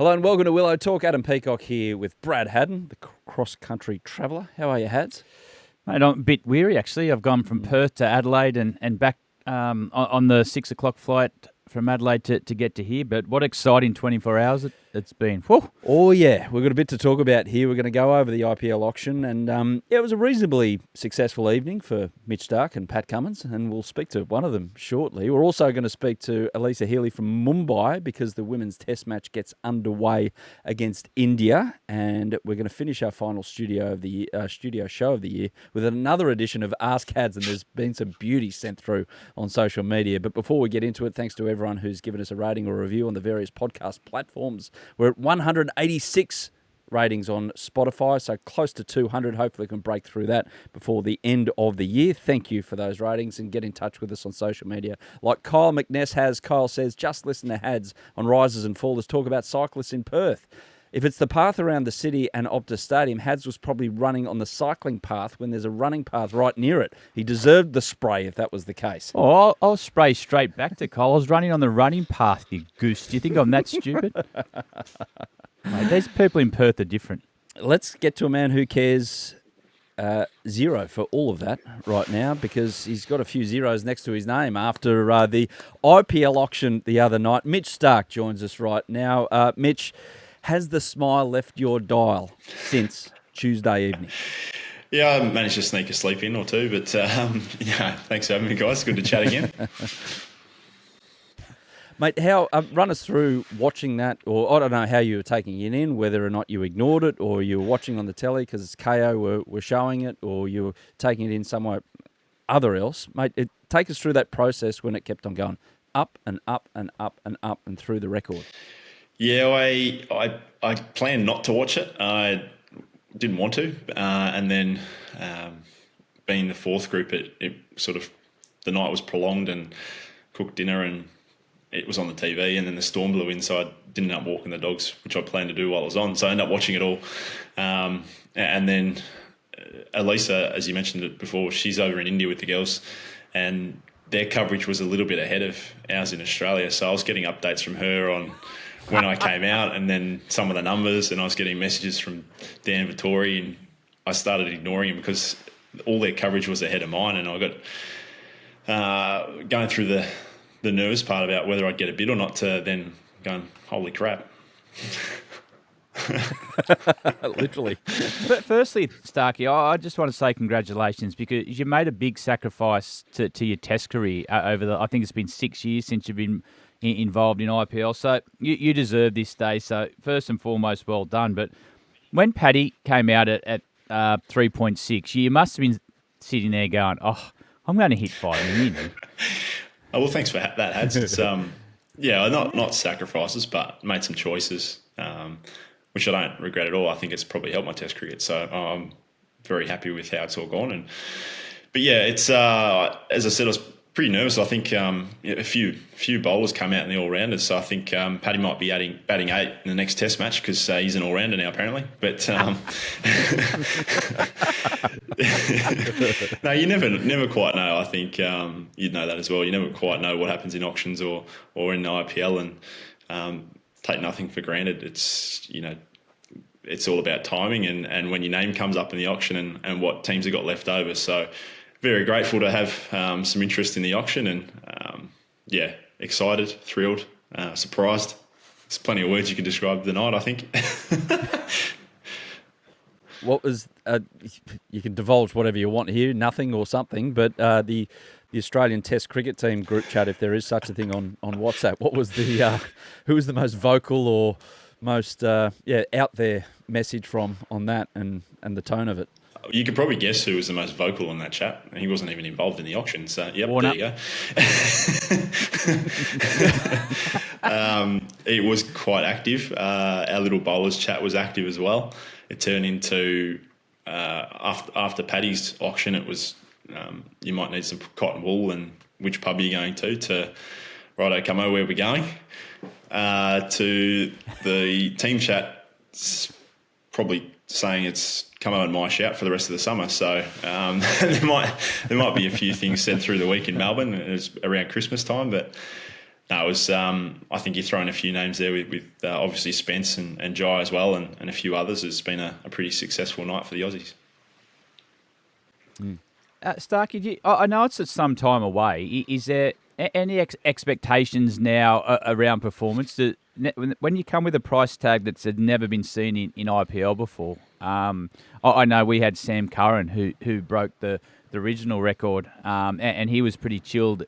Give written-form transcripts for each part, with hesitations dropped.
Hello and welcome to Willow Talk. Adam Peacock here with Brad Haddin, the cross-country traveller. How are you, Hads? Mate, I'm a bit weary, actually. I've gone from Perth to Adelaide and back on the 6 o'clock flight from Adelaide to get to here. But what exciting 24 hours it's been. Whew. Oh, yeah. We've got a bit to talk about here. We're going to go over the IPL auction. And it was a reasonably successful evening for Mitch Starc and Pat Cummins. And we'll speak to one of them shortly. We're also going to speak to Elisa Healy from Mumbai because the women's test match gets underway against India. And we're going to finish our final studio show of the year with another edition of Ask Hads. And there's been some beauty sent through on social media. But before we get into it, thanks to everyone who's given us a rating or review on the various podcast platforms. We're at 186 ratings on Spotify, so close to 200. Hopefully we can break through that before the end of the year. Thank you for those ratings and get in touch with us on social media. Like Kyle McNess has, Kyle says, just listen to Hads on Rises and Fallers talk about cyclists in Perth. If it's the path around the city and Optus Stadium, Hads was probably running on the cycling path when there's a running path right near it. He deserved the spray if that was the case. Oh, I'll spray straight back to Kyle. I was running on the running path, you goose. Do you think I'm that stupid? Mate, these people in Perth are different. Let's get to a man who cares zero for all of that right now because he's got a few zeros next to his name after the IPL auction the other night. Mitch Starc joins us right now. Mitch, has the smile left your dial since Tuesday evening? Yeah, I managed to sneak a sleep in or two, but yeah, thanks for having me, guys. Good to chat again. Mate, how run us through watching that, or I don't know how you were taking it in, whether or not you ignored it, or you were watching on the telly because KO were showing it, or you were taking it in somewhere other else. Mate, take us through that process when it kept on going up and up and up and up and through the record. Yeah, I planned not to watch it. I didn't want to, and then being the fourth group, it sort of the night was prolonged and cooked dinner and it was on the TV, and then the storm blew in, so I didn't end up walking the dogs, which I planned to do while I was on. So I ended up watching it all, and then Elisa, as you mentioned it before, she's over in India with the girls, and their coverage was a little bit ahead of ours in Australia. So I was getting updates from her on when I came out and then some of the numbers, and I was getting messages from Dan Vittori, and I started ignoring him because all their coverage was ahead of mine, and I got going through the nervous part about whether I'd get a bid or not to then going, holy crap. Literally. But firstly, Starkey, I just want to say congratulations because you made a big sacrifice to your test career over I think it's been 6 years since you've been involved in IPL. So you deserve this day. So first and foremost, well done. But when Paddy came out at 3.6, you must have been sitting there going, oh, I'm going to hit 5 million. Oh, well, thanks for that, Hads. It's, yeah, not sacrifices, but made some choices, which I don't regret at all. I think it's probably helped my test cricket. So I'm very happy with how it's all gone. But yeah, it's as I said, I was pretty nervous. I think a few bowlers come out in the all-rounders, so I think Paddy might be batting 8 in the next test match because he's an all-rounder now apparently. But no, you never quite know. I think you'd know that as well. You never quite know what happens in auctions or in the IPL, and take nothing for granted. It's it's all about timing and when your name comes up in the auction and what teams have got left over. So very grateful to have some interest in the auction and, yeah, excited, thrilled, surprised. There's plenty of words you can describe the night, I think. What was you can divulge whatever you want here, nothing or something, but the Australian Test cricket team group chat, if there is such a thing on WhatsApp, what was who was the most vocal or most out there message from on that and the tone of it? You could probably guess who was the most vocal on that chat. He wasn't even involved in the auction. So, yep, Warner. There you go. It was quite active. Our little bowlers chat was active as well. It turned into, after Paddy's auction, it was, you might need some cotton wool and which pub are you going to righto, come over, where we're going. To the team chat, probably saying it's come on my shout for the rest of the summer. So there might be a few things sent through the week in Melbourne. It was around Christmas time, but no, it was. I think you're throwing a few names there with obviously Spence and Jai as well, and a few others. It's been a pretty successful night for the Aussies. Starkey, I know it's some time away. Is there any expectations now around performance? When you come with a price tag that's never been seen in IPL before, I know we had Sam Curran who broke the original record, and he was pretty chilled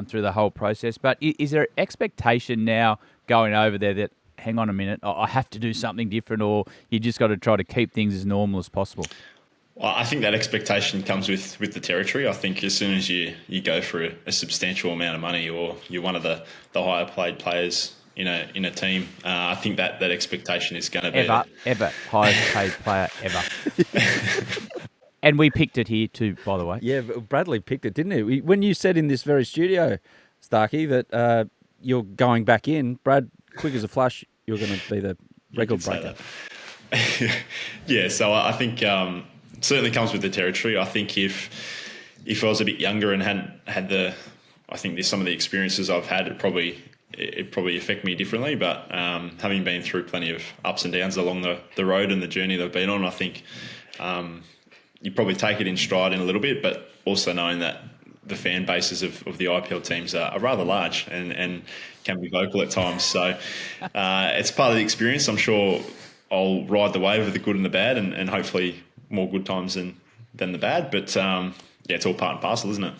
through the whole process. But is there expectation now going over there that, hang on a minute, I have to do something different, or you just got to try to keep things as normal as possible? Well, I think that expectation comes with the territory. I think as soon as you go for a substantial amount of money, or you're one of the higher paid players in a team, I think that expectation is going to be ever highest paid player ever. And we picked it here too, by the way. Yeah, Bradley picked it, didn't he? When you said in this very studio, Starkey, that you're going back in, Brad, quick as a flash, you're going to be the record breaker. Yeah, so I think certainly comes with the territory. I think if I was a bit younger and hadn't had I think there's some of the experiences I've had, it probably affect me differently. But having been through plenty of ups and downs along the road and the journey that I've been on, I think you probably take it in stride in a little bit, but also knowing that the fan bases of the IPL teams are rather large and can be vocal at times. So it's part of the experience. I'm sure I'll ride the wave of the good and the bad, and hopefully more good times than the bad. But it's all part and parcel, isn't it?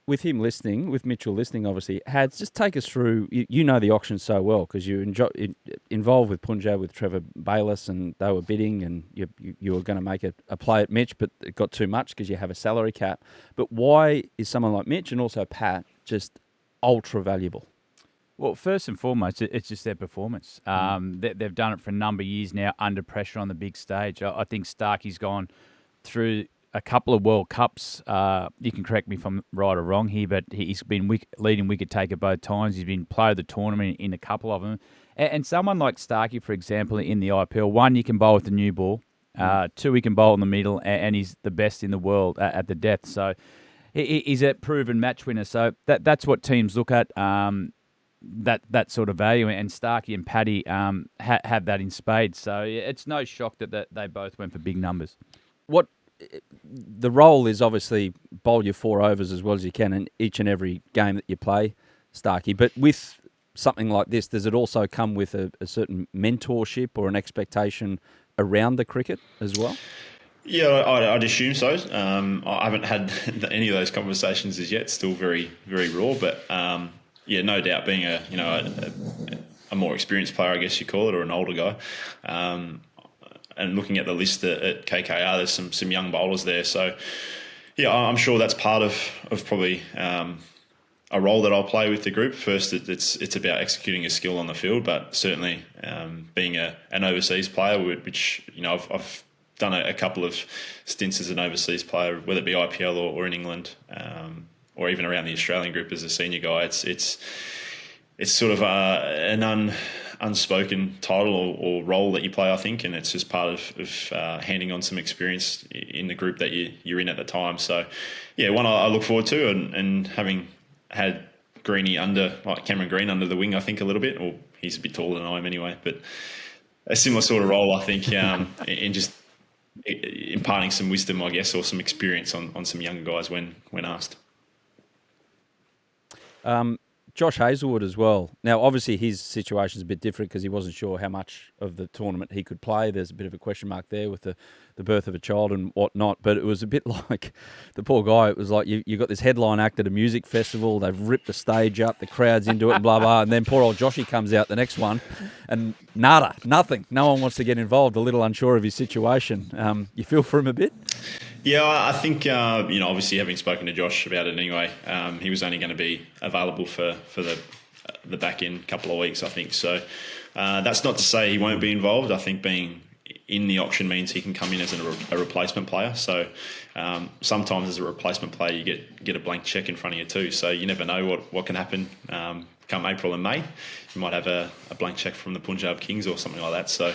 With him listening, with Mitchell listening, obviously, Hads, just take us through. You know the auction so well because you're involved with Punjab with Trevor Bayliss, and they were bidding, and you were going to make a play at Mitch, but it got too much because you have a salary cap. But why is someone like Mitch and also Pat just ultra valuable? Well, first and foremost, it's just their performance. They've done it for a number of years now under pressure on the big stage. I think Starkey's gone through a couple of World Cups. You can correct me if I'm right or wrong here, but he's been leading wicket taker both times. He's been player of the tournament in a couple of them. And someone like Starkey, for example, in the IPL, one, you can bowl with the new ball. Two, he can bowl in the middle, and he's the best in the world at the death. So he's a proven match winner. So that's what teams look at. That sort of value, and Starkey and Paddy have that in spades. So it's no shock that they both went for big numbers. What the role is, obviously bowl your 4 overs as well as you can in each and every game that you play, Starkey. But with something like this, does it also come with a certain mentorship or an expectation around the cricket as well? Yeah, I'd assume so. I haven't had any of those conversations as yet. Still very, very raw, but yeah, no doubt being a more experienced player, I guess you call it, or an older guy. And looking at the list at KKR, there's some young bowlers there. So, yeah, I'm sure that's part of probably a role that I'll play with the group. First, it's about executing a skill on the field, but certainly being an overseas player, which I've done a couple of stints as an overseas player, whether it be IPL or in England, or even around the Australian group as a senior guy. It's sort of an unspoken title or role that you play, I think, and it's just part of handing on some experience in the group that you're in at the time. So, yeah, one I look forward to, and having had Cameron Green under the wing, I think, a little bit, or he's a bit taller than I am anyway, but a similar sort of role, I think, in just imparting some wisdom, I guess, or some experience on some younger guys when asked. Josh Hazlewood as well. Now, obviously, his situation is a bit different because he wasn't sure how much of the tournament he could play. There's a bit of a question mark there with the birth of a child and whatnot. But it was a bit like the poor guy. It was like you got this headline act at a music festival. They've ripped the stage up. The crowd's into it and blah, blah. And then poor old Joshy comes out the next one and nothing. No one wants to get involved, a little unsure of his situation. You feel for him a bit? Yeah, I think, obviously having spoken to Josh about it anyway, he was only going to be available for the back end couple of weeks, I think. So that's not to say he won't be involved. I think being in the auction means he can come in as a replacement player. So sometimes as a replacement player, you get a blank cheque in front of you too. So you never know what can happen come April and May. You might have a blank cheque from the Punjab Kings or something like that. So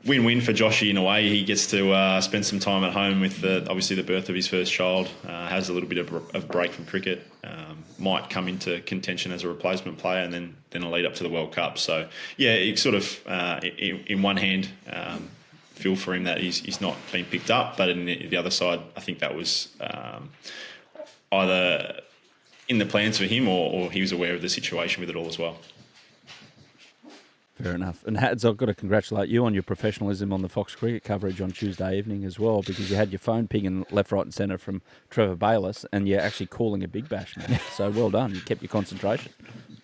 win-win for Joshy in a way. He gets to spend some time at home with obviously the birth of his first child. Has a little bit of a break from cricket. Might come into contention as a replacement player, and then a lead up to the World Cup. So yeah, it sort of in one hand, feel for him that he's not been picked up, but in the other side, I think that was either in the plans for him or he was aware of the situation with it all as well. Fair enough. And Hads, I've got to congratulate you on your professionalism on the Fox cricket coverage on Tuesday evening as well, because you had your phone pinging left, right and centre from Trevor Bayliss, and you're actually calling a big bash, man. So well done. You kept your concentration.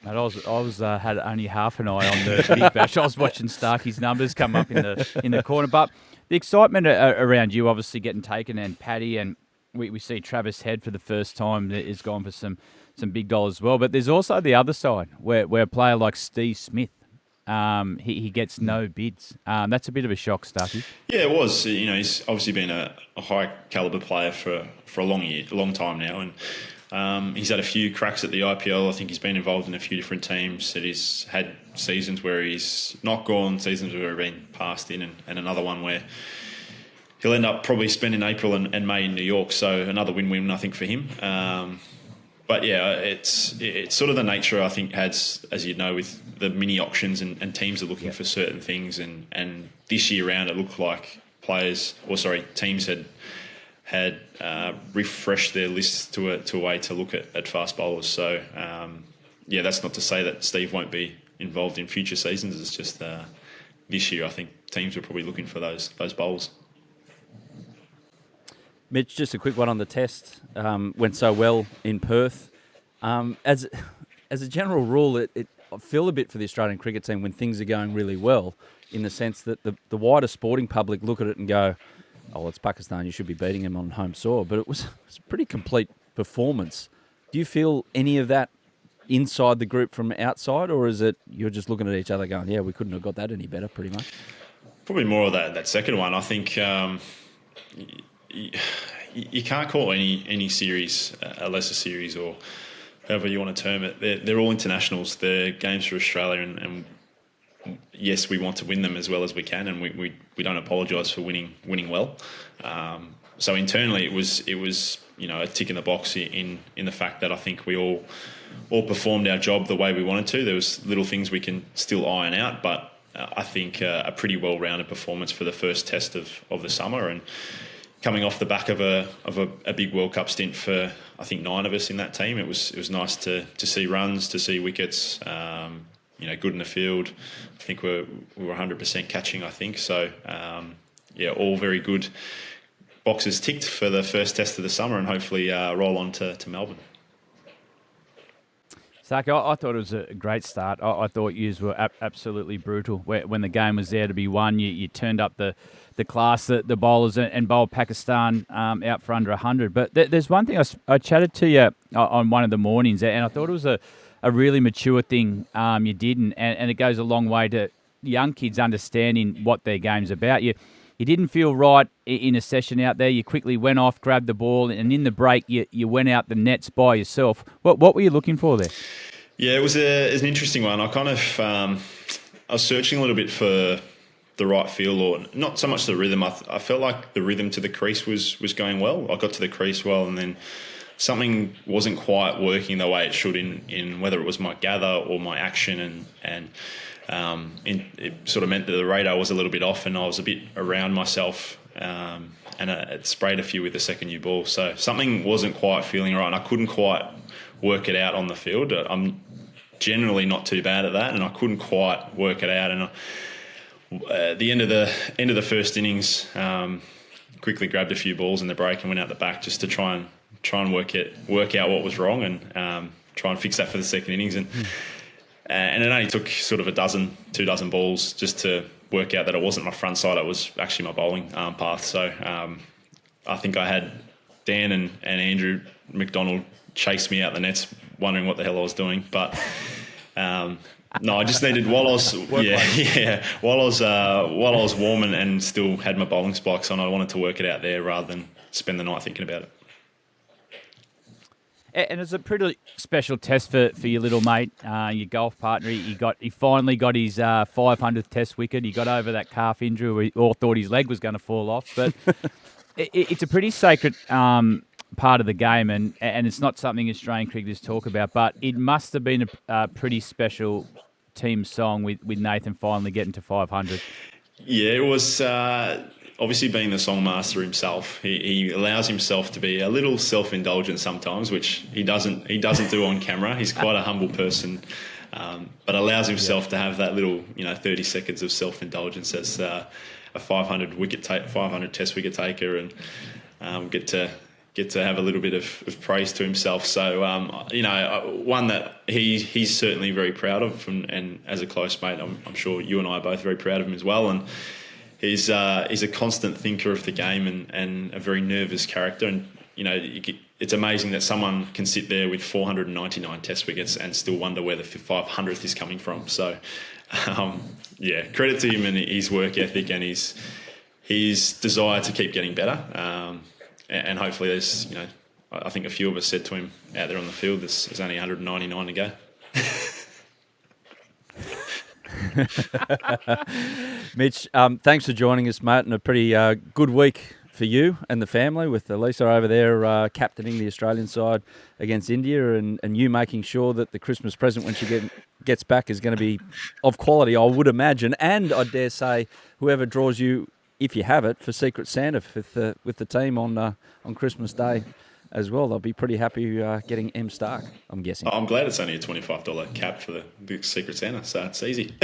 Mate, I was had only half an eye on the big bash. I was watching Starkey's numbers come up in the corner. But the excitement around you obviously getting taken, and Paddy, and we see Travis Head for the first time is gone for some big dollars as well. But there's also the other side where a player like Steve Smith, he gets no bids. That's a bit of a shock, Starkey. Yeah, it was. He's obviously been a high caliber player for a long time now, and he's had a few cracks at the IPL. I think he's been involved in a few different teams. That he's had seasons where he's not gone, seasons where he's been passed in, and another one where he'll end up probably spending April and May in New York. So another win-win, I think, for him. But yeah, it's sort of the nature, I think, as you know, with the mini auctions and teams are looking for certain things, and this year round it looked like teams had refreshed their lists to a way to look at fast bowlers. So that's not to say that Steve won't be involved in future seasons. It's just this year I think teams are probably looking for those bowlers. Mitch, just a quick one on the test. Went so well in Perth. As a general rule, I feel a bit for the Australian cricket team when things are going really well, in the sense that the wider sporting public look at it and go, oh, well, it's Pakistan, you should be beating them on home soil. But it was a pretty complete performance. Do you feel any of that inside the group from outside, or is it you're just looking at each other going, yeah, we couldn't have got that any better, pretty much? Probably more of that second one. I think you can't call any series a lesser series, or however you want to term it. They're all internationals. They're games for Australia, and yes, we want to win them as well as we can, and we don't apologise for winning well. So internally, it was a tick in the box in the fact that I think we all performed our job the way we wanted to. There was little things we can still iron out, but I think a pretty well-rounded performance for the first test of the summer, and coming off the back of a big World Cup stint for, I think, 9 of us in that team. It was nice to see runs, to see wickets, good in the field. I think we were 100% catching, I think. So, all very good boxes ticked for the first test of the summer, and hopefully roll on to Melbourne. Stark, I thought it was a great start. I thought yous were absolutely brutal. When the game was there to be won, you turned up the class, the bowlers, and bowled Pakistan out for under 100. But there's one thing I chatted to you on one of the mornings, and I thought it was a really mature thing you did, and it goes a long way to young kids understanding what their game's about. You didn't feel right in a session out there. You quickly went off, grabbed the ball, and in the break, you went out the nets by yourself. What were you looking for there? Yeah, it was an interesting one. I kind of I was searching a little bit for the right feel, or not so much the rhythm. I felt like the rhythm to the crease was going well. I got to the crease well, and then something wasn't quite working the way it should in whether it was my gather or my action, and it sort of meant that the radar was a little bit off, and I was a bit around myself, and it sprayed a few with the second new ball. So something wasn't quite feeling right, and I couldn't quite work it out on the field. I'm generally not too bad at that, and I couldn't quite work it out. And at the end of the first innings, quickly grabbed a few balls in the break and went out the back just to try and work out what was wrong, and try and fix that for the second innings. And it only took sort of 2 dozen balls just to work out that it wasn't my front side, it was actually my bowling path. So I think I had Dan and Andrew McDonald chase me out the nets, wondering what the hell I was doing. But no, I just needed, while I was warm and still had my bowling spikes on, I wanted to work it out there rather than spend the night thinking about it. And it's a pretty special test for your little mate, your golf partner. He finally got his 500th Test wicket. He got over that calf injury. We all thought his leg was going to fall off, but it's a pretty sacred part of the game, and it's not something Australian cricketers talk about. But it must have been a pretty special team song with Nathan finally getting to 500. Yeah, it was. Obviously, being the song master himself, he allows himself to be a little self-indulgent sometimes, which he doesn't do on camera. He's quite a humble person, but allows himself to have that little 30 seconds of self-indulgence as a 500 Test wicket taker, and get to have a little bit of praise to himself. So one that he's certainly very proud of, and as a close mate, I'm sure you and I are both very proud of him as well. And he's a constant thinker of the game and a very nervous character. And it's amazing that someone can sit there with 499 Test wickets and still wonder where the 500th is coming from. So credit to him and his work ethic and his desire to keep getting better. And hopefully there's, I think a few of us said to him out there on the field, there's only 199 to go. Mitch, thanks for joining us, mate, and a pretty good week for you and the family with Elisa over there captaining the Australian side against India, and you making sure that the Christmas present when she gets back is going to be of quality, I would imagine. And I dare say whoever draws you, if you have it, for Secret Santa with the team on Christmas Day as well, they'll be pretty happy getting M. Starc, I'm guessing. I'm glad it's only a $25 cap for the Secret Santa, so it's easy.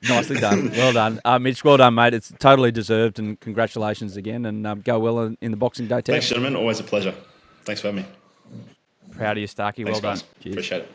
Nicely done. Well done. Mitch, well done, mate. It's totally deserved, and congratulations again, and go well in the Boxing Day test. Thanks, gentlemen. Always a pleasure. Thanks for having me. Proud of you, Starkey. Well done. Appreciate it.